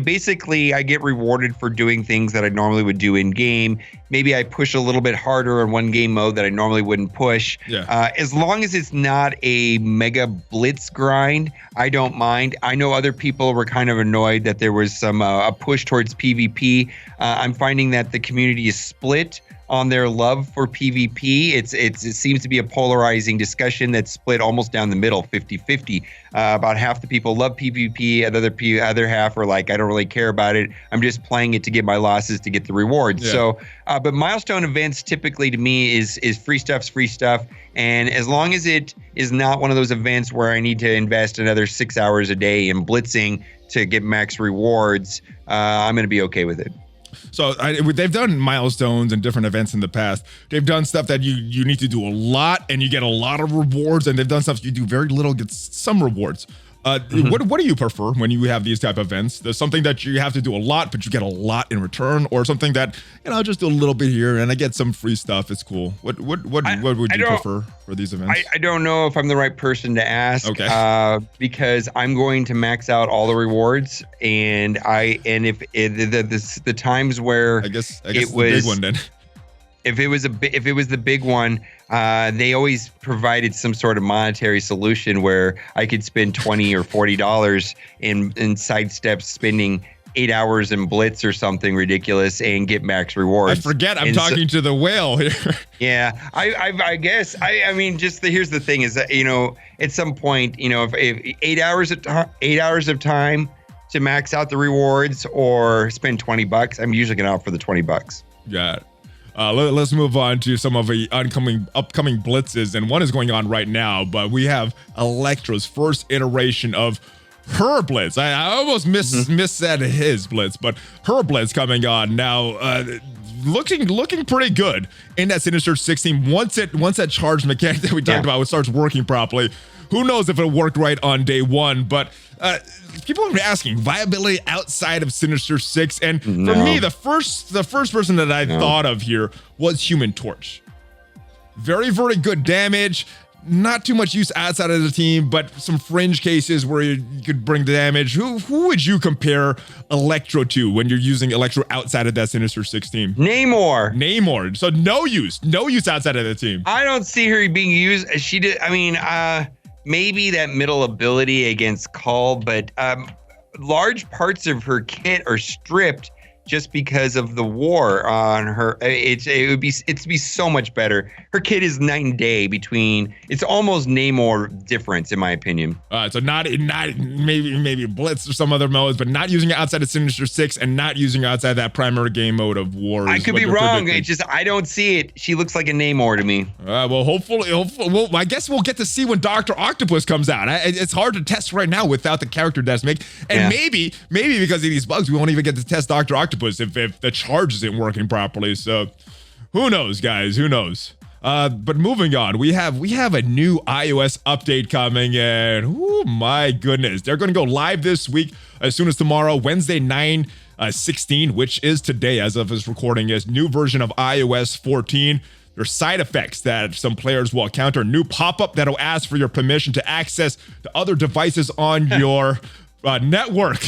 Basically, I get rewarded for doing things that I normally would do in game. Maybe I push a little bit harder in one game mode that I normally wouldn't push. As long as it's not a mega blitz grind, I don't mind. I know other people were kind of annoyed that there was some a push towards PvP. I'm finding that the community is split on their love for PvP. It seems to be a polarizing discussion that's split almost down the middle, 50-50. About half the people love PvP, other half are like, I don't really care about it. I'm just playing it to get my losses to get the rewards. So, but milestone events typically to me is free stuff's free stuff. And as long as it is not one of those events where I need to invest another 6 hours a day in blitzing to get max rewards, I'm going to be okay with it. So they've done milestones and different events in the past. They've done stuff that you need to do a lot and you get a lot of rewards, and they've done stuff you do very little, get some rewards. What do you prefer when you have these type of events? There's something that you have to do a lot, but you get a lot in return, or something that, just do a little bit here and I get some free stuff. It's cool. What would you prefer for these events? I don't know if I'm the right person to ask. Okay. Because I'm going to max out all the rewards, and if the times where I guess it was the big one then. If it was the big one, they always provided some sort of monetary solution where I could spend $20 or $40 in sidestep spending 8 hours in Blitz or something ridiculous and get max rewards. I forget I'm talking to the whale here. Yeah, I guess. I mean, here's the thing is that, at some point, if 8 hours of time to max out the rewards or spend $20, I'm usually going to opt for the $20. Got it. Let's move on to some of the upcoming blitzes, and one is going on right now, but we have Electro's first iteration of her blitz. I almost said his blitz, but her blitz coming on now, looking pretty good in that Sinister 16. Once that charge mechanic that we talked about starts working properly, who knows if it worked right on day one, but people have been asking viability outside of Sinister 6, and for me, the first person that I thought of here was Human Torch. Very, very good damage. not too much use outside of the team, but some fringe cases where you could bring the damage. Who would you compare Electro to when you're using Electro outside of that Sinister 6 team? Namor. So no use outside of the team. I don't see her being used. She did. I mean, maybe that middle ability against Cull, but large parts of her kit are stripped just because of the war on her. It'd be so much better. Her kit is night and day between. It's almost Namor difference in my opinion. So not maybe Blitz or some other modes, but not using it outside of Sinister 6 and not using it outside that primary game mode of war. I could be wrong. It's just I don't see it. She looks like a Namor to me. Well, hopefully, well, I guess we'll get to see when Dr. Octopus comes out. It's hard to test right now without the character decimate, and maybe because of these bugs, we won't even get to test Dr. Octopus if the charge isn't working properly. So who knows, guys? Who knows? But moving on, we have a new iOS update coming, and oh my goodness, they're going to go live this week as soon as tomorrow, Wednesday 9/16, which is today as of this recording, is new version of iOS 14. There's side effects that some players will encounter. New pop-up that'll ask for your permission to access the other devices on your network.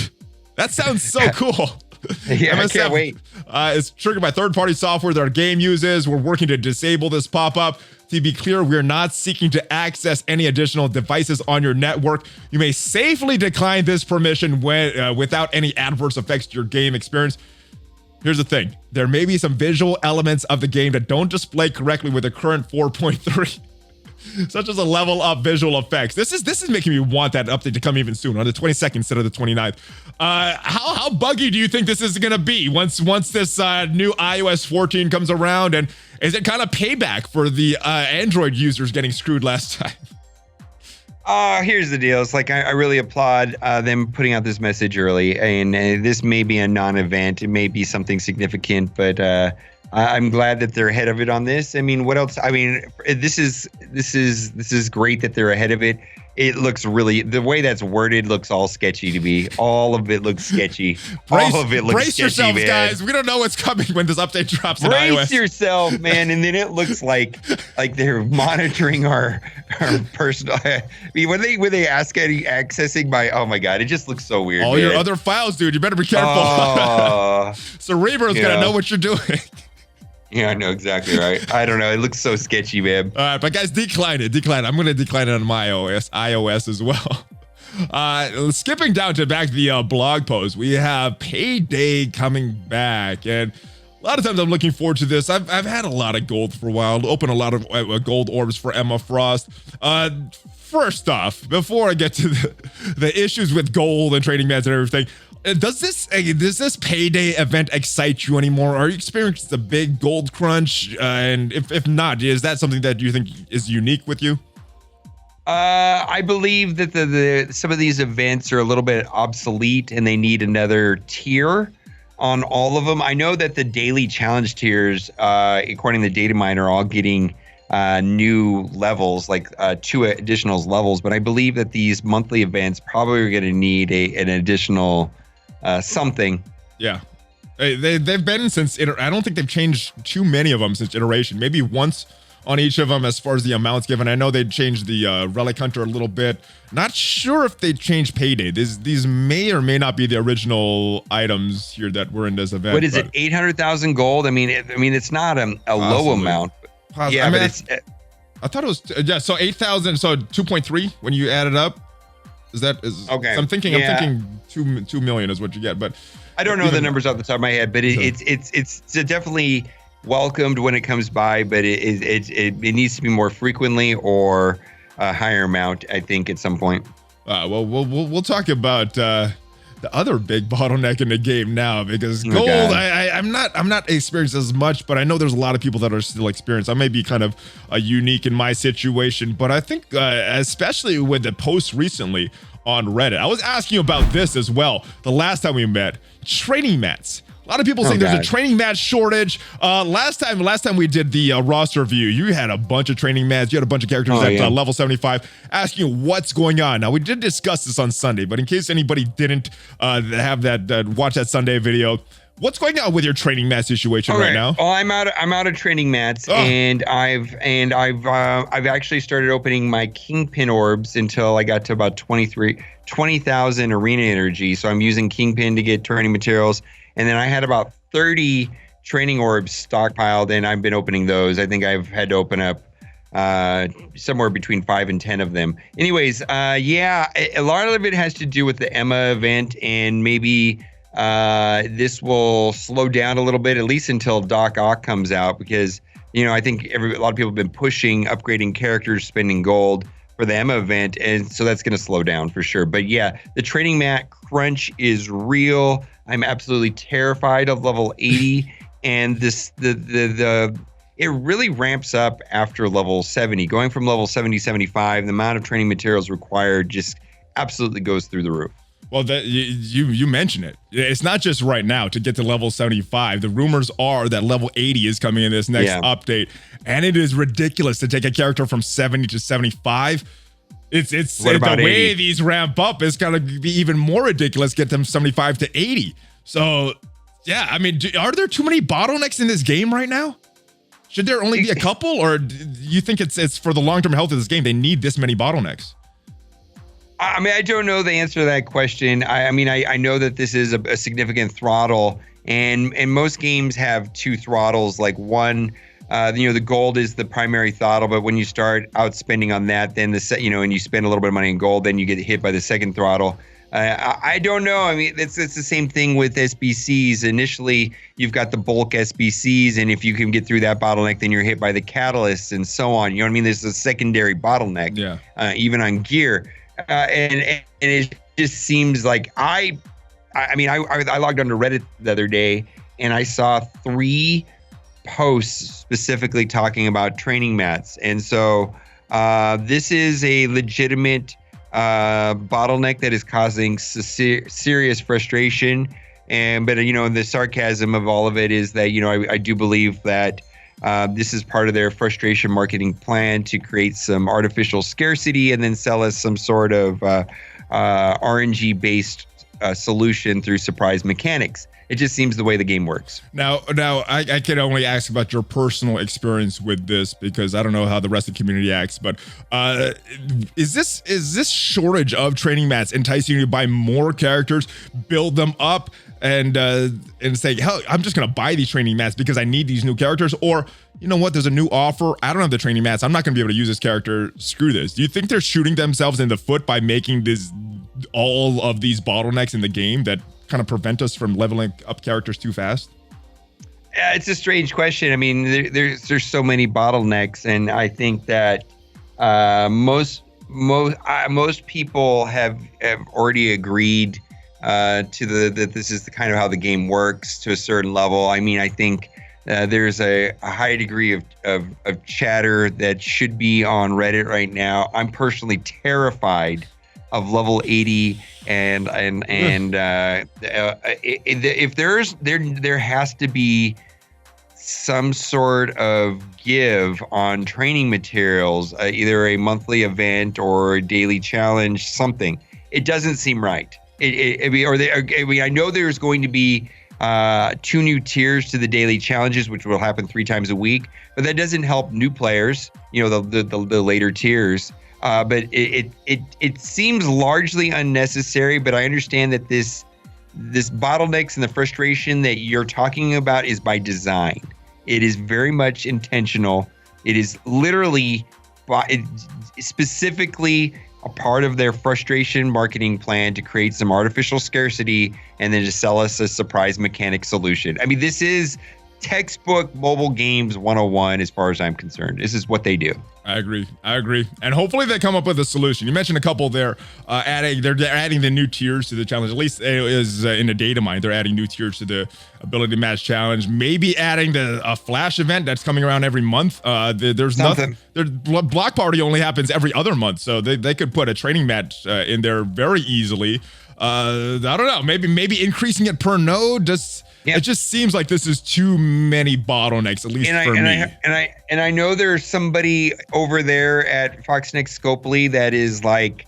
That sounds so cool. Yeah, MSF, I can't wait. It's triggered by third-party software that our game uses. We're working to disable this pop-up. To be clear, we're not seeking to access any additional devices on your network. You may safely decline this permission without any adverse effects to your game experience. Here's the thing. There may be some visual elements of the game that don't display correctly with the current 4.3. Such as a level up visual effects. This is making me want that update to come even sooner, on the 22nd instead of the 29th. How buggy do you think this is gonna be once this new iOS 14 comes around? And is it kind of payback for the Android users getting screwed last time? Here's the deal. It's like I really applaud them putting out this message early, and this may be a non-event. It may be something significant, but I'm glad that they're ahead of it on this. I mean, what else? I mean, this is great that they're ahead of it. It looks really, the way that's worded looks all sketchy to me. All of it looks sketchy. All of it looks brace sketchy, yourselves, man. Guys. We don't know what's coming when this update drops in iOS. Brace yourself, man. And then it looks like they're monitoring our personal. I mean, when they accessing my, oh my God, it just looks so weird. All your other files, dude. You better be careful. Cerebro's gonna know what you're doing. Yeah, I know exactly right. I don't know. It looks so sketchy, man. All right, but guys, decline it. I'm going to decline it on my iOS as well. Skipping down to back to the blog post, we have PayDay coming back, and a lot of times I'm looking forward to this. I've had a lot of gold for a while. Open a lot of gold orbs for Emma Frost. First off, before I get to the issues with gold and trading mats and everything, does this PayDay event excite you anymore? Are you experiencing a big gold crunch? And if not, is that something that you think is unique with you? I believe that the some of these events are a little bit obsolete and they need another tier on all of them. I know that the daily challenge tiers, according to Datamined, are all getting new levels, like 2 additional levels. But I believe that these monthly events probably are going to need an additional something. Yeah. They've been since, I don't think they've changed too many of them since iteration. Maybe once on each of them as far as the amounts given. I know they changed the Relic Hunter a little bit. Not sure if they changed PayDay. These may or may not be the original items here that were in this event. What is it, 800,000 gold? I mean, it's not a low amount. Possibly. Yeah, but it's... I thought it was, yeah, so 8,000, so 2.3 when you add it up. Is okay? So I'm thinking 2 million is what you get, but I don't know the numbers off the top of my head, but it's definitely welcomed when it comes by, but it needs to be more frequently or a higher amount, I think, at some point. Well, we'll talk about the other big bottleneck in the game now, because gold, I'm not experienced as much, but I know there's a lot of people that are still experienced. I may be kind of unique in my situation, but I think especially with the post recently on Reddit, I was asking you about this as well the last time we met. Training mats. A lot of people saying there's a training mat shortage. Last time we did the roster review, you had a bunch of training mats. You had a bunch of characters at level 75 asking you what's going on. Now, we did discuss this on Sunday, but in case anybody didn't have that watch that Sunday video, What's going on with your training mat situation right now? Well, I'm out of training mats, and I've actually started opening my Kingpin orbs until I got to about 20,000 arena energy. So I'm using Kingpin to get training materials, and then I had about 30 training orbs stockpiled, and I've been opening those. I think I've had to open up somewhere between 5 and 10 of them. Anyways, yeah, a lot of it has to do with the Emma event, and maybe this will slow down a little bit, at least until Ock comes out, because, you know, I think a lot of people have been pushing upgrading characters, spending gold for the Emma event, and so that's going to slow down for sure. But yeah, the training mat crunch is real. I'm absolutely terrified of level 80, and it really ramps up after level 70. Going from level 70 to 75, the amount of training materials required just absolutely goes through the roof. Well, that you mentioned it. It's not just right now to get to level 75. The rumors are that level 80 is coming in this next update, and it is ridiculous to take a character from 70 to 75. It's the way these ramp up is gonna be even more ridiculous. Get them 75 to 80. So yeah, I mean, are there too many bottlenecks in this game right now? Should there only be a couple, or do you think it's for the long-term health of this game, they need this many bottlenecks? I mean, I don't know the answer to that question. I mean, I know that this is a significant throttle, and most games have two throttles. Like one, you know, the gold is the primary throttle, but when you start outspending on that, then and you spend a little bit of money in gold, then you get hit by the second throttle. I don't know. I mean, it's the same thing with SBCs. Initially, you've got the bulk SBCs, and if you can get through that bottleneck, then you're hit by the catalysts and so on. You know what I mean? There's a secondary bottleneck, even on gear. And it just seems like I logged onto Reddit the other day, and I saw 3 posts specifically talking about training mats. And so this is a legitimate bottleneck that is causing serious frustration. But you know, the sarcasm of all of it is that, you know, I do believe that this is part of their frustration marketing plan to create some artificial scarcity and then sell us some sort of RNG based solution through surprise mechanics. It just seems the way the game works. Now I can only ask about your personal experience with this, because I don't know how the rest of the community acts, but is this shortage of training mats enticing you to buy more characters, build them up, and say, hell, I'm just gonna buy these training mats because I need these new characters? Or, you know what, there's a new offer, I don't have the training mats, I'm not gonna be able to use this character, screw this. Do you think they're shooting themselves in the foot by making all of these bottlenecks in the game that kind of prevent us from leveling up characters too fast? It's a strange question. I mean, there's so many bottlenecks, and I think that most people have already agreed that this is the kind of how the game works to a certain level. I mean, I think there's a high degree of chatter that should be on Reddit right now. I'm personally terrified of level 80, and if there has to be some sort of give on training materials, either a monthly event or a daily challenge, something. It doesn't seem right. I know there's going to be 2 new tiers to the daily challenges, which will happen 3 times a week, but that doesn't help new players, you know, the later tiers. But it seems largely unnecessary, but I understand that this bottlenecks and the frustration that you're talking about is by design. It is very much intentional. It is literally specifically a part of their frustration marketing plan to create some artificial scarcity and then to sell us a surprise mechanic solution. I mean, this is textbook mobile games 101 as far as I'm concerned. This is what they do. I agree. And hopefully they come up with a solution. You mentioned a couple there, they're adding the new tiers to the challenge. At least it is in the Datamined. They're adding new tiers to the ability match challenge. Maybe adding a flash event that's coming around every month. There's nothing. Block party only happens every other month, so they could put a training match in there very easily. I don't know. Maybe increasing it per node. It just seems like this is too many bottlenecks, at least for me. And I know there's somebody over there at Foxnex Scopely that is like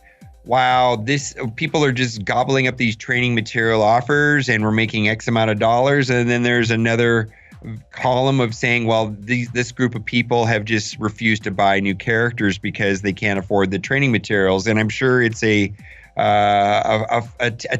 wow, this people are just gobbling up these training material offers and we're making X amount of dollars. And then there's another column of saying, well, this group of people have just refused to buy new characters because they can't afford the training materials. And I'm sure it's a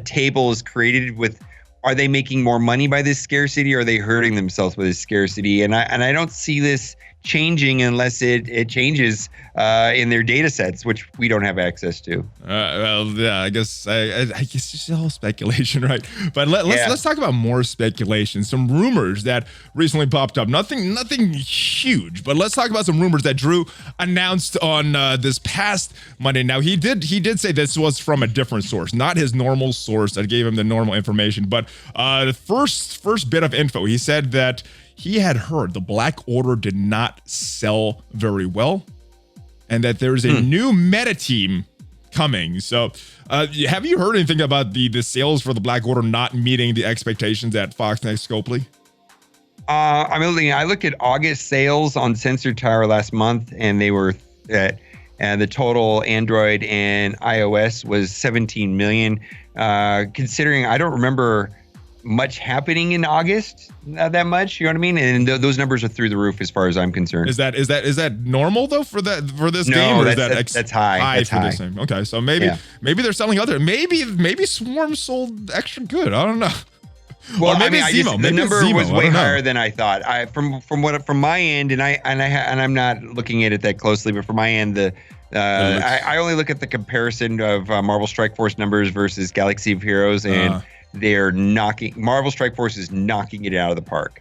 table is created with, are they making more money by this scarcity, or are they hurting themselves with this scarcity? And I don't see this changing unless it changes in their data sets, which we don't have access to. Well, yeah, I guess it's just all speculation, right? But let's talk about more speculation. Some rumors that recently popped up. Nothing huge, but let's talk about some rumors that Drew announced on this past Monday. Now he did say this was from a different source, not his normal source that gave him the normal information. But the first bit of info, he said that he had heard the Black Order did not sell very well, and that there's a new meta team coming. So have you heard anything about the sales for the Black Order not meeting the expectations at Fox Next Scopely? I looked at August sales on Sensor Tower last month, and they were the total Android and iOS was 17 million. Considering I don't remember much happening in August, not that much, you know what I mean? And those numbers are through the roof as far as I'm concerned. Is that normal though for this game, or that's high? That's high. This game? Okay, so maybe they're selling other. Maybe Swarm sold extra good. I don't know. Well, or maybe Zemo. The number was way higher than I thought. From my end, and I'm not looking at it that closely, but from my end, I only look at the comparison of Marvel Strike Force numbers versus Galaxy of Heroes, and Marvel Strike Force is knocking it out of the park.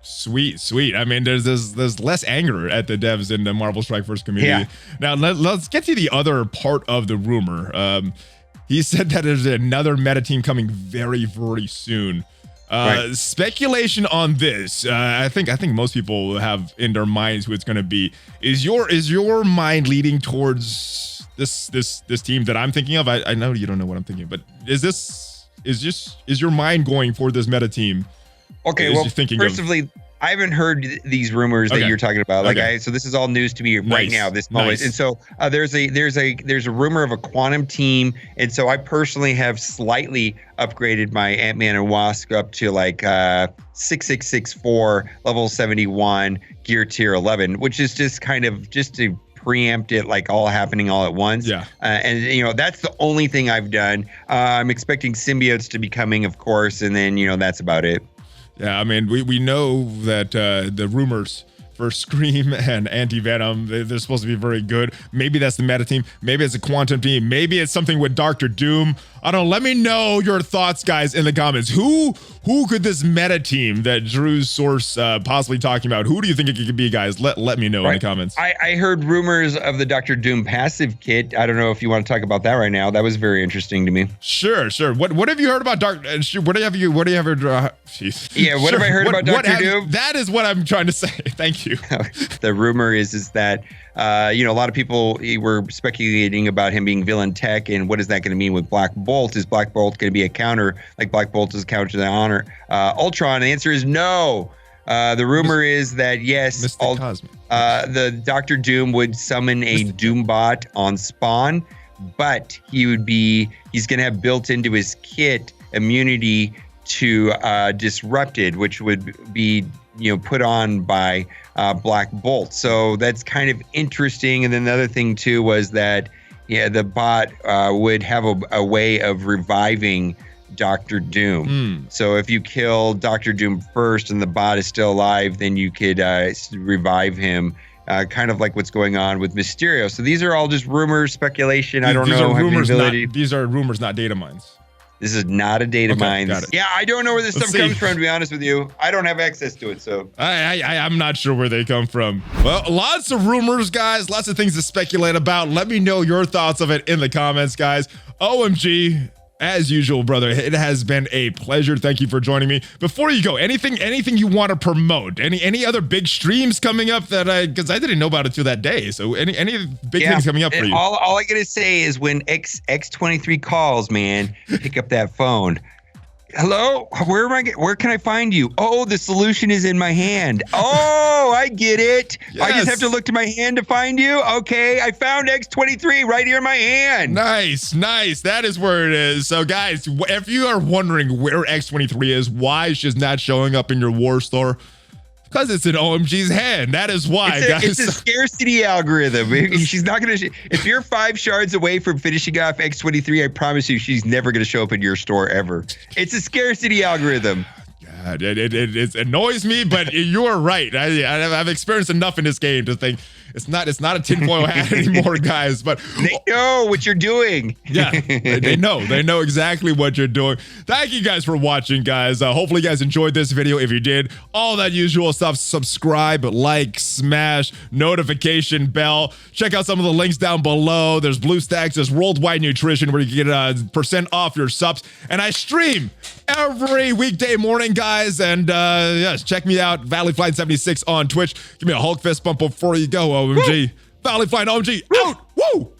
Sweet. I mean, there's less anger at the devs in the Marvel Strike Force community. Yeah. Now let's get to the other part of the rumor. He said that there's another meta team coming very, very soon. Right. Speculation on this. I think most people have in their minds who it's going to be. Is your mind leading towards this team that I'm thinking of? I know you don't know what I'm thinking, but is your mind going for this meta team? Okay, well, first of all, I haven't heard these rumors that you're talking about. So this is all news to me right now, this moment. And so there's a rumor of a quantum team, and so I personally have slightly upgraded my Ant-Man and Wasp up to like 6664 level 71 gear tier 11, which is just kind of just to preempt it, like all happening all at once. Yeah. And that's the only thing I've done. I'm expecting symbiotes to be coming, of course, and then that's about it. Yeah, I mean, we know that the rumors for Scream and Anti-Venom, they're supposed to be very good. Maybe that's the meta team. Maybe it's a quantum team. Maybe it's something with Dr. Doom. I don't know. Let me know your thoughts, guys, in the comments. Who could this meta team that Drew's source possibly talking about? Who do you think it could be, guys? Let me know in the comments. I heard rumors of the Dr. Doom passive kit. I don't know if you want to talk about that right now. That was very interesting to me. Sure. What have you heard about what have you heard? What have I heard about Dr. Doom? That is what I'm trying to say. Thank you. The rumor is that a lot of people were speculating about him being villain tech, and what is that going to mean with Black Bolt? Is Black Bolt going to be a counter, like Black Bolt is a counter to the Honor Ultron? And the answer is no. The rumor is that yes, the Dr. Doom would summon a Doombot on spawn, but he's going to have built into his kit immunity to Disrupted, which would be put on by Black Bolt. So that's kind of interesting. And then the other thing too was that the bot would have a way of reviving Dr. Doom. So if you kill Dr. Doom first and the bot is still alive, then you could revive him, kind of like what's going on with Mysterio. So these are all just rumors, speculation. I don't know. These are rumors, not data mines. This is not a data mine. Yeah, I don't know where this stuff comes from, to be honest with you. I don't have access to it, so. I'm not sure where they come from. Well, lots of rumors, guys. Lots of things to speculate about. Let me know your thoughts of it in the comments, guys. OhEmGee, as usual, brother, it has been a pleasure. Thank you for joining me. Before you go, anything you want to promote? Any other big streams coming up because I didn't know about it till that day. So any big things coming up for you? All I gotta say is when X23 calls, man, pick up that phone. Hello? Where can I find you? Oh, the solution is in my hand. Oh, I get it. Yes. I just have to look to my hand to find you. Okay, I found X-23 right here in my hand. Nice. That is where it is. So guys, if you are wondering where X-23 is, why she's not showing up in your war store, because it's in OhEmGee's hand. That is why, guys. It's a scarcity algorithm. She's not going to. If you're 5 shards away from finishing off X-23, I promise you, she's never going to show up in your store ever. It's a scarcity algorithm. God, it annoys me, but you're right. I've experienced enough in this game to think it's not a tinfoil hat anymore, guys. But they know what you're doing. Yeah, they know exactly what you're doing. Thank you guys for watching, guys. Hopefully you guys enjoyed this video. If you did, all that usual stuff, subscribe, like, smash, notification bell. Check out some of the links down below. There's BlueStacks, there's Worldwide Nutrition, where you can get % off your subs. And I stream every weekday morning, guys. And yes, check me out, ValleyFlyin76 on Twitch. Give me a Hulk fist bump before you go, OhEmGee. ValleyFlyin, OhEmGee, out! Woo!